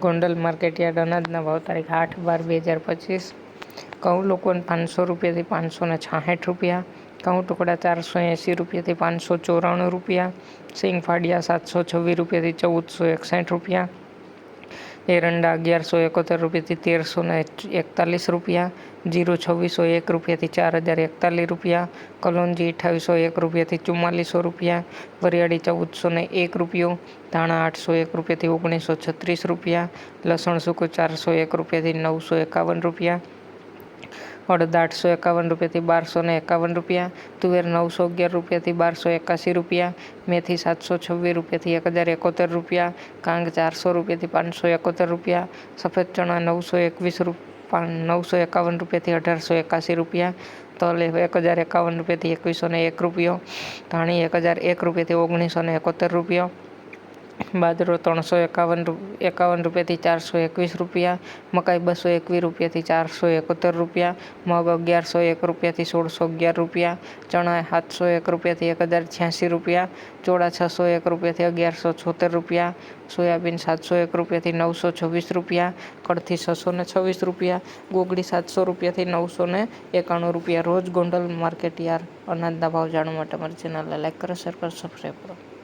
Gondal market yard અનાજના ભાવ તારીખ 8/12/2025। ઘઉં લોકોન 500 રૂપિયાથી 566 રૂપિયા, ઘઉં ટુકડા 480 રૂપિયાથી 594 રૂપિયા, સિંગ ફાડિયા 726 રૂપિયાથી 1461 રૂપિયા, એરંડા 1171 રૂપિયાથી 1341 રૂપિયા, જીરું 2601 રૂપિયાથી 4041 રૂપિયા, કલોંજી 2801 રૂપિયાથી 4400 રૂપિયા, વરિયાળી 1401 રૂપિયો, ધાણા 801 રૂપિયાથી 1936 રૂપિયા, લસણ સૂકું 401 રૂપિયાથી 951 રૂપિયા, અડદ 851 રૂપિયાથી 1251 રૂપિયા, તુવેર 911 રૂપિયાથી 1281 રૂપિયા, મેથી 726 રૂપિયાથી 1071 રૂપિયા, કાંગ 400 રૂપિયાથી 571 રૂપિયા, સફેદ ચણા 951 રૂપિયાથી 1881 રૂપિયા, તલ 1051 રૂપિયાથી 2101 રૂપિયો, ધાણી 1001 રૂપિયાથી 1971 રૂપિયો, બાજરો 351 રૂપિયાથી 421 રૂપિયા, મકાઈ 221 રૂપિયાથી 471 રૂપિયા, મગ 1101 રૂપિયાથી 1611 રૂપિયા, ચણા 701 રૂપિયાથી 1086 રૂપિયા, ચોળા 601 રૂપિયાથી 1176 રૂપિયા, સોયાબીન 701 રૂપિયાથી 926 રૂપિયા, કળથી 626 રૂપિયા, ગોગડી 700 રૂપિયાથી 991 રૂપિયા। રોજ ગોંડલ માર્કેટયાર્ડ અનાજના ભાવ જાણવા માટે અમારી ચેનલને લાઈક કરો, શેર કરો, સબસ્ક્રાઈબ કરો।